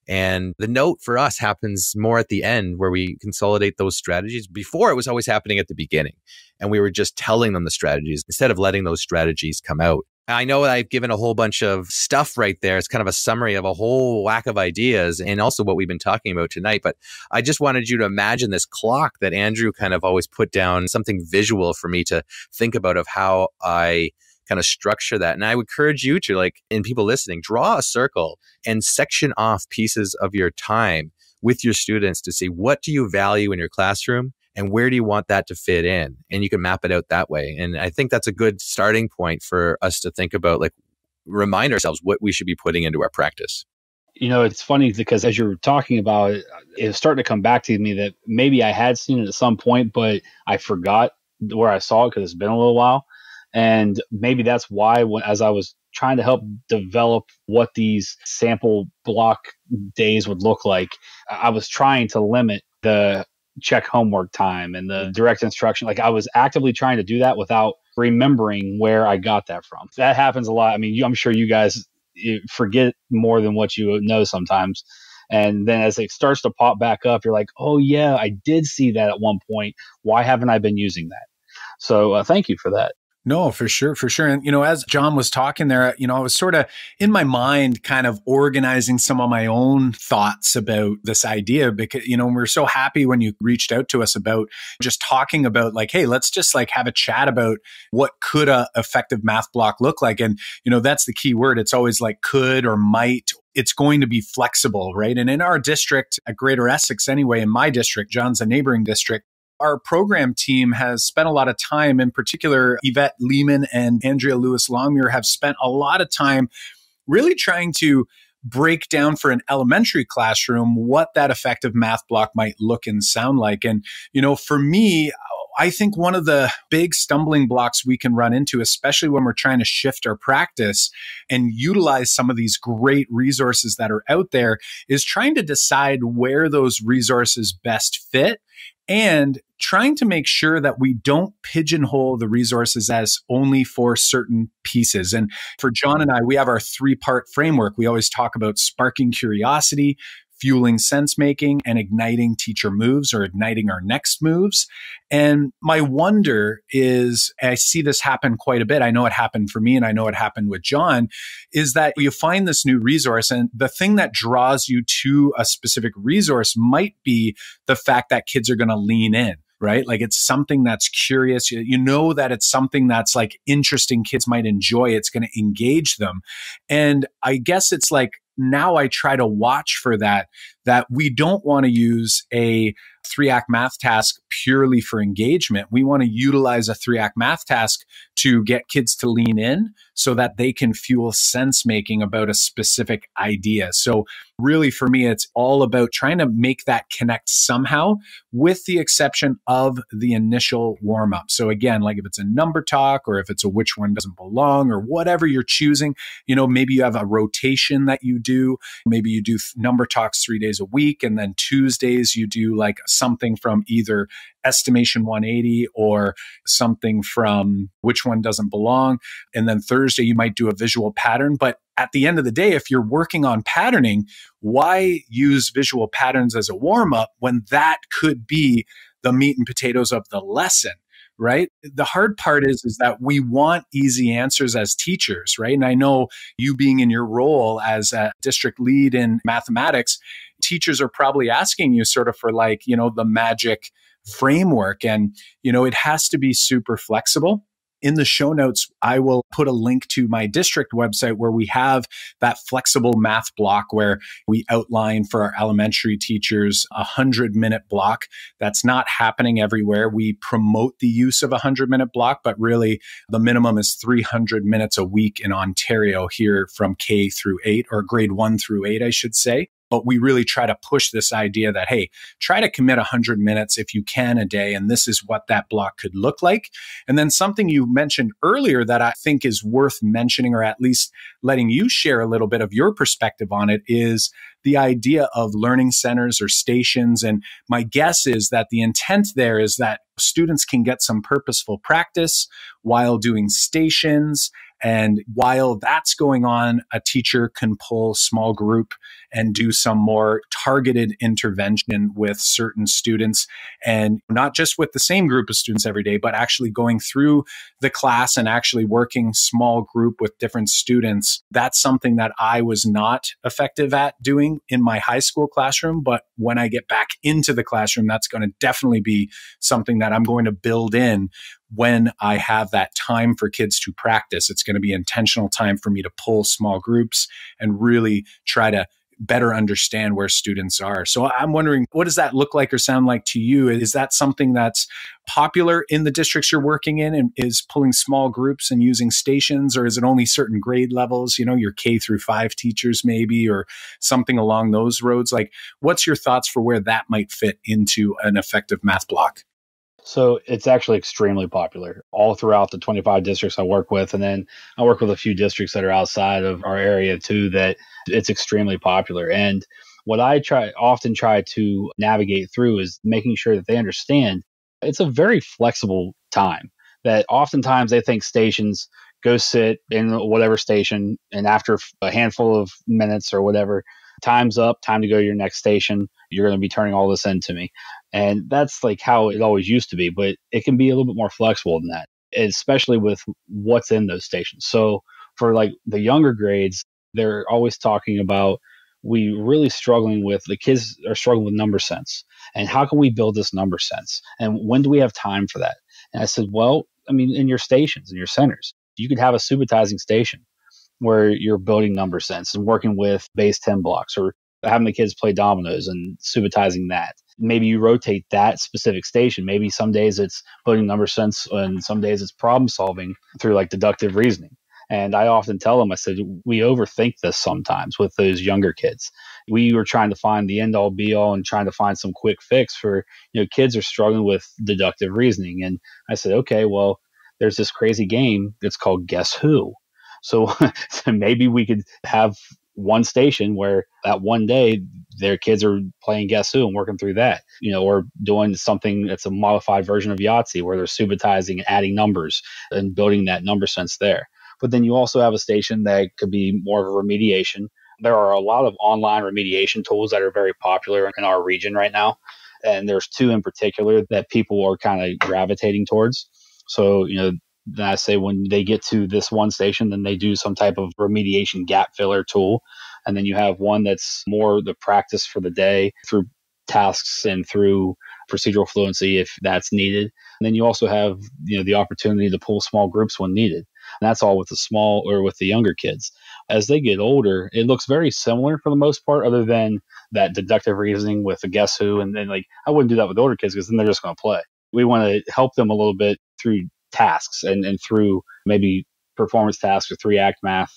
And the note for us happens more at the end, where we consolidate those strategies. Before, it was always happening at the beginning, and we were just telling them the strategies instead of letting those strategies come out. I know I've given a whole bunch of stuff right there. It's kind of a summary of a whole whack of ideas and also what we've been talking about tonight. But I just wanted you to imagine this clock that Andrew kind of always put down, something visual for me to think about of how I kind of structure that. And I would encourage you to, like, and people listening, draw a circle and section off pieces of your time with your students to see, what do you value in your classroom and where do you want that to fit in? And you can map it out that way. And I think that's a good starting point for us to think about, like, remind ourselves what we should be putting into our practice. It's funny because as you're talking about it, it's starting to come back to me that maybe I had seen it at some point, but I forgot where I saw it because it's been a little while. And maybe that's why as I was trying to help develop what these sample block days would look like, I was trying to limit the check homework time and the direct instruction. Like, I was actively trying to do that without remembering where I got that from. That happens a lot. I mean, I'm sure you guys forget more than what you know sometimes. And then as it starts to pop back up, you're like, oh yeah, I did see that at one point. Why haven't I been using that? So thank you for that. No, for sure, for sure. And, as John was talking there, I was sort of in my mind kind of organizing some of my own thoughts about this idea because, we're so happy when you reached out to us about just talking about, like, hey, let's just, like, have a chat about what could a effective math block look like. And, that's the key word. It's always like could or might. It's going to be flexible, right? And in our district at Greater Essex anyway, in my district, John's a neighboring district, our program team has spent a lot of time, in particular, Yvette Lehman and Andrea Lewis-Longmuir have spent a lot of time really trying to break down for an elementary classroom what that effective math block might look and sound like. And, for me, I think one of the big stumbling blocks we can run into, especially when we're trying to shift our practice and utilize some of these great resources that are out there, is trying to decide where those resources best fit and trying to make sure that we don't pigeonhole the resources as only for certain pieces. And for John and I, we have our 3-part framework. We always talk about sparking curiosity, fueling sense making, and igniting teacher moves or igniting our next moves. And my wonder is, I see this happen quite a bit. I know it happened for me and I know it happened with John, is that you find this new resource and the thing that draws you to a specific resource might be the fact that kids are going to lean in. Right? Like, it's something that's curious. You know that it's something that's, like, interesting. Kids might enjoy. It's going to engage them. And I guess it's like, now I try to watch for that we don't want to use a 3-act math task purely for engagement. We want to utilize a 3-act math task to get kids to lean in so that they can fuel sense making about a specific idea. So really, for me, it's all about trying to make that connect somehow, with the exception of the initial warm up. So again, like if it's a number talk or if it's a which one doesn't belong or whatever you're choosing, maybe you have a rotation that you do. Maybe you do number talks 3 days a week, and then Tuesdays you do like something from either estimation 180 or something from which one doesn't belong. And then Thursday you might do a visual pattern. But at the end of the day, if you're working on patterning, why use visual patterns as a warm-up when that could be the meat and potatoes of the lesson? Right? The hard part is that we want easy answers as teachers, right? And I know you being in your role as a district lead in mathematics, teachers are probably asking you sort of for like, the magic framework. And, it has to be super flexible. In the show notes, I will put a link to my district website where we have that flexible math block where we outline for our elementary teachers a 100-minute block. That's not happening everywhere. We promote the use of a 100-minute block, but really the minimum is 300 minutes a week in Ontario here from K through 8, or grade 1 through 8, I should say. but we really try to push this idea that, hey, try to commit 100 minutes if you can a day, and this is what that block could look like. And then something you mentioned earlier that I think is worth mentioning, or at least letting you share a little bit of your perspective on it, is the idea of learning centers or stations. And my guess is that the intent there is that students can get some purposeful practice while doing stations. And while that's going on, a teacher can pull small group and do some more targeted intervention with certain students, and not just with the same group of students every day, but actually going through the class and actually working small group with different students. That's something that I was not effective at doing in my high school classroom. But when I get back into the classroom, that's going to definitely be something that I'm going to build in when I have that time for kids to practice. It's going to be intentional time for me to pull small groups and really try to better understand where students are. So I'm wondering, what does that look like or sound like to you? Is that something that's popular in the districts you're working in, and is pulling small groups and using stations, or is it only certain grade levels, your K-5 teachers maybe, or something along those roads? Like, what's your thoughts for where that might fit into an effective math block? So it's actually extremely popular all throughout the 25 districts I work with. And then I work with a few districts that are outside of our area too, that it's extremely popular. And what I often try to navigate through is making sure that they understand it's a very flexible time, that oftentimes they think stations, go sit in whatever station, and after a handful of minutes or whatever, time's up, time to go to your next station. You're going to be turning all this into me. And that's like how it always used to be, but it can be a little bit more flexible than that, especially with what's in those stations. So for like the younger grades, they're always talking about, we really struggling with, the kids are struggling with number sense. And how can we build this number sense? And when do we have time for that? And I said, well, I mean, in your stations, in your centers, you could have a subitizing station where you're building number sense and working with base 10 blocks, or having the kids play dominoes and subitizing that. Maybe you rotate that specific station. Maybe some days it's building number sense and some days it's problem solving through like deductive reasoning. And I often tell them, I said, we overthink this sometimes with those younger kids. We were trying to find the end all be all and trying to find some quick fix for, kids are struggling with deductive reasoning. And I said, okay, well, there's this crazy game that's called Guess Who. So maybe we could have one station where that one day their kids are playing Guess Who and working through that, or doing something that's a modified version of Yahtzee where they're subitizing and adding numbers and building that number sense there. But then you also have a station that could be more of a remediation. There are a lot of online remediation tools that are very popular in our region right now. And there's two in particular that people are kind of gravitating towards. So, then I say when they get to this one station, then they do some type of remediation gap filler tool. And then you have one that's more the practice for the day through tasks and through procedural fluency if that's needed. And then you also have, the opportunity to pull small groups when needed. And that's all with the younger kids. As they get older, it looks very similar for the most part, other than that deductive reasoning with the Guess Who. And then I wouldn't do that with older kids because then they're just going to play. We want to help them a little bit through tasks and through maybe performance tasks or 3-act math,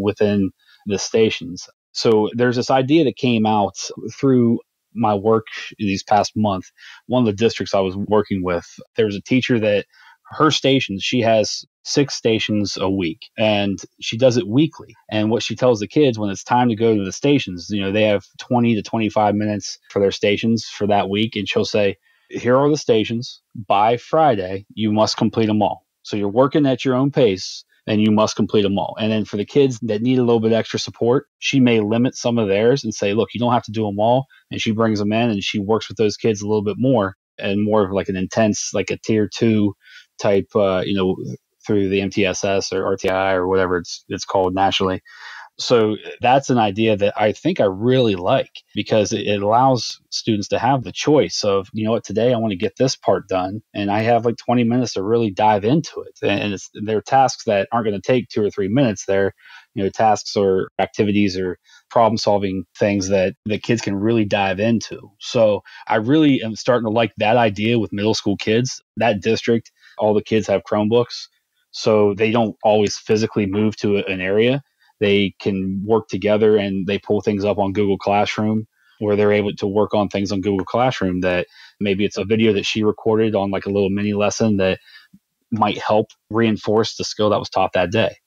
within the stations. So there's this idea that came out through my work these past month. One of the districts I was working with, there was a teacher that her stations, she has 6 stations a week and she does it weekly. And what she tells the kids when it's time to go to the stations, they have 20 to 25 minutes for their stations for that week. And she'll say, here are the stations. By Friday, you must complete them all. So you're working at your own pace and you must complete them all. And then for the kids that need a little bit extra support, she may limit some of theirs and say, look, you don't have to do them all. And she brings them in and she works with those kids a little bit more and more of like an intense, like a tier 2 type, through the MTSS or RTI or whatever it's called nationally. So that's an idea that I think I really like because it allows students to have the choice of, today I want to get this part done and I have like 20 minutes to really dive into it. And they're tasks that aren't going to take 2 or 3 minutes. They're, tasks or activities or problem solving things that the kids can really dive into. So I really am starting to like that idea with middle school kids. That district, all the kids have Chromebooks. So they don't always physically move to an area. they can work together and they pull things up on Google Classroom, where they're able to work on things on Google Classroom that maybe it's a video that she recorded on like a little mini lesson that might help reinforce the skill that was taught that day.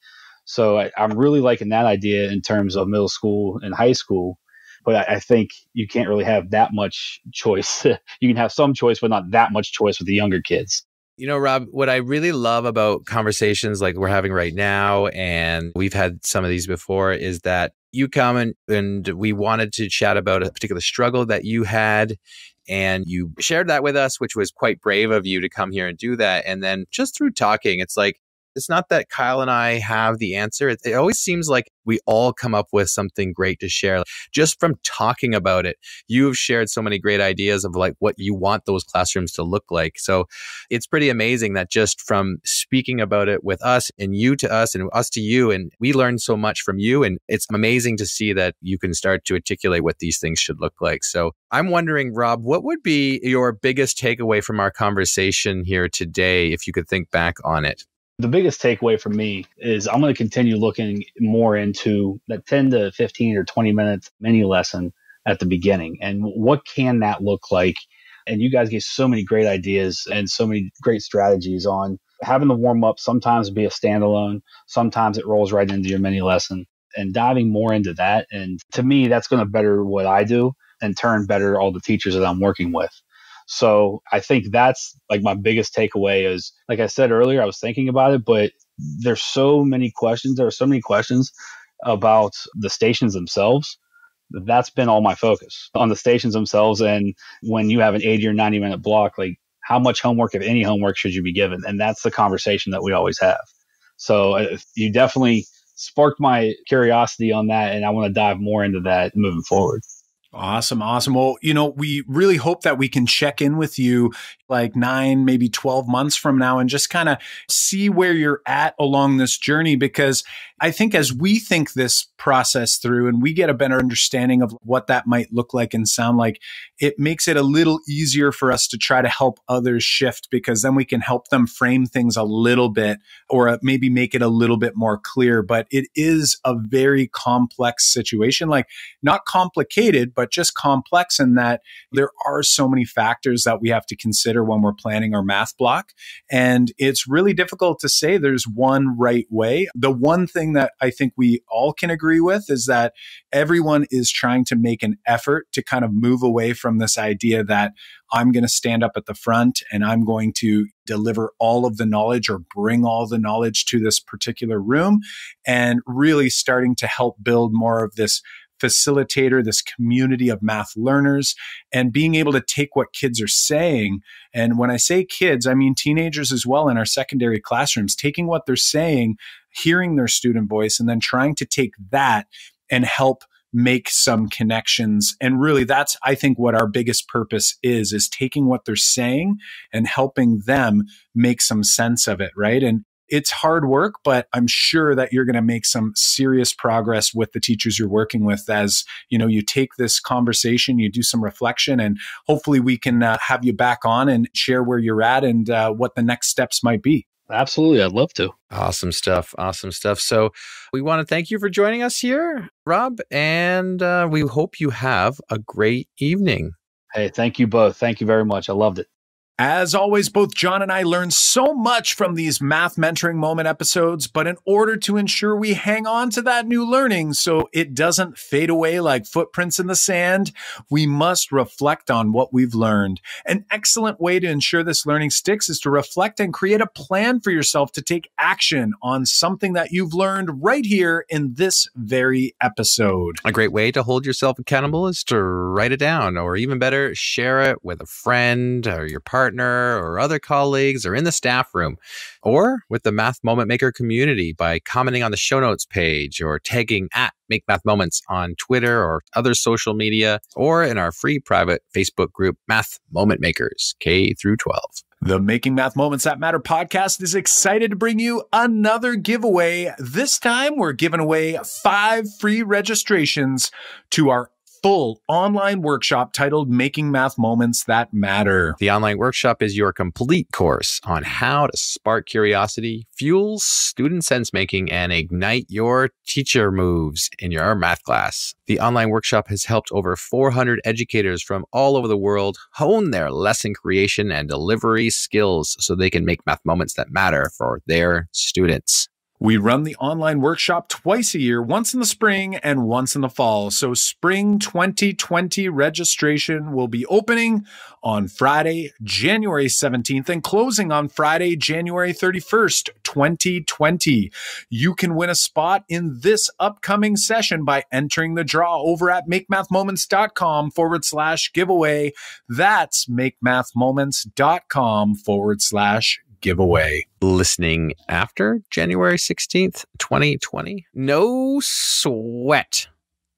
So I'm really liking that idea in terms of middle school and high school. But I think you can't really have that much choice. You can have some choice, but not that much choice with the younger kids. You know, Rob, what I really love about conversations like we're having right now, and we've had some of these before, is that you come and we wanted to chat about a particular struggle that you had, and you shared that with us, which was quite brave of you to come here and do that. And then just through talking, it's like, it's not that Kyle and I have the answer. It always seems like we all come up with something great to share. Just from talking about it, you've shared so many great ideas of like what you want those classrooms to look like. So it's pretty amazing that just from speaking about it with us and you to us and us to you, and we learned so much from you. And it's amazing to see that you can start to articulate what these things should look like. So I'm wondering, Rob, what would be your biggest takeaway from our conversation here today, if you could think back on it? The biggest takeaway for me is I'm going to continue looking more into that 10 to 15 or 20 minutes mini lesson at the beginning. And what can that look like? And you guys gave so many great ideas and so many great strategies on having the warm up sometimes be a standalone. Sometimes it rolls right into your mini lesson, and diving more into that. And to me, that's going to better what I do and turn better all the teachers that I'm working with. So I think that's like my biggest takeaway is, like I said earlier, I was thinking about it, but there's so many questions. There are so many questions about the stations themselves. That's been all my focus on the stations themselves. And when you have an 80 or 90 minute block, like how much homework, if any homework, should you be given? And that's the conversation that we always have. So you definitely sparked my curiosity on that. And I want to dive more into that moving forward. Awesome. Awesome. Well, we really hope that we can check in with you like 9, maybe 12 months from now and just kind of see where you're at along this journey, because I think as we think this process through and we get a better understanding of what that might look like and sound like, it makes it a little easier for us to try to help others shift, because then we can help them frame things a little bit or maybe make it a little bit more clear. But it is a very complex situation, like not complicated, but just complex in that there are so many factors that we have to consider when we're planning our math block. And it's really difficult to say there's one right way. The one thing that I think we all can agree with is that everyone is trying to make an effort to kind of move away from this idea that I'm going to stand up at the front and I'm going to deliver all of the knowledge or bring all the knowledge to this particular room, and really starting to help build more of this facilitator, this community of math learners, and being able to take what kids are saying. And when I say kids, I mean teenagers as well in our secondary classrooms, taking what they're saying, hearing their student voice, and then trying to take that and help make some connections. And really that's, I think, what our biggest purpose is taking what they're saying and helping them make some sense of it, right? And it's hard work, but I'm sure that you're going to make some serious progress with the teachers you're working with as, you take this conversation, you do some reflection, and hopefully we can have you back on and share where you're at and what the next steps might be. Absolutely. I'd love to. Awesome stuff. Awesome stuff. So we want to thank you for joining us here, Rob, and we hope you have a great evening. Hey, thank you both. Thank you very much. I loved it. As always, both John and I learned so much from these Math Mentoring Moment episodes, but in order to ensure we hang on to that new learning so it doesn't fade away like footprints in the sand, we must reflect on what we've learned. An excellent way to ensure this learning sticks is to reflect and create a plan for yourself to take action on something that you've learned right here in this very episode. A great way to hold yourself accountable is to write it down, or even better, share it with a friend or your partner or other colleagues or in the staff room, or with the Math Moment Maker community by commenting on the show notes page or tagging at Make Math Moments on Twitter or other social media, or in our free private Facebook group, Math Moment Makers, K through 12. The Making Math Moments That Matter podcast is excited to bring you another giveaway. This time, we're giving away 5 free registrations to our full online workshop titled Making Math Moments That Matter. The online workshop is your complete course on how to spark curiosity, fuel student sense making, and ignite your teacher moves in your math class. The online workshop has helped over 400 educators from all over the world hone their lesson creation and delivery skills so they can make math moments that matter for their students. We run the online workshop twice a year, once in the spring and once in the fall. So spring 2020 registration will be opening on Friday, January 17th and closing on Friday, January 31st, 2020. You can win a spot in this upcoming session by entering the draw over at makemathmoments.com/giveaway. That's makemathmoments.com/giveaway. Listening after January 16th, 2020? No sweat.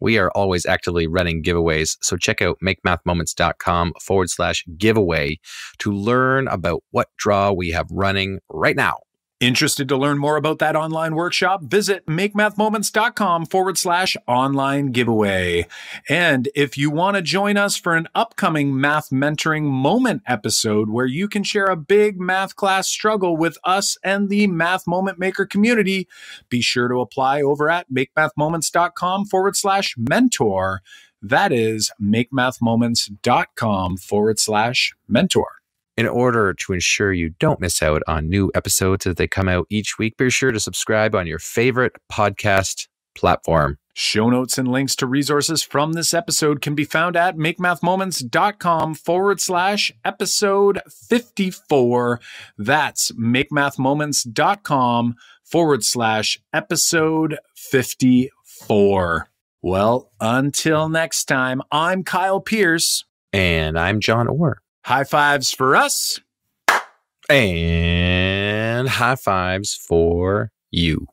We are always actively running giveaways, so check out makemathmoments.com/giveaway to learn about what draw we have running right now. Interested to learn more about that online workshop? Visit makemathmoments.com/online giveaway. And if you want to join us for an upcoming Math Mentoring Moment episode where you can share a big math class struggle with us and the Math Moment Maker community, be sure to apply over at makemathmoments.com/mentor. That is makemathmoments.com/mentor. In order to ensure you don't miss out on new episodes as they come out each week, be sure to subscribe on your favorite podcast platform. Show notes and links to resources from this episode can be found at makemathmoments.com/episode 54. That's makemathmoments.com/episode 54. Well, until next time, I'm Kyle Pierce. And I'm John Orr. High fives for us. And high fives for you.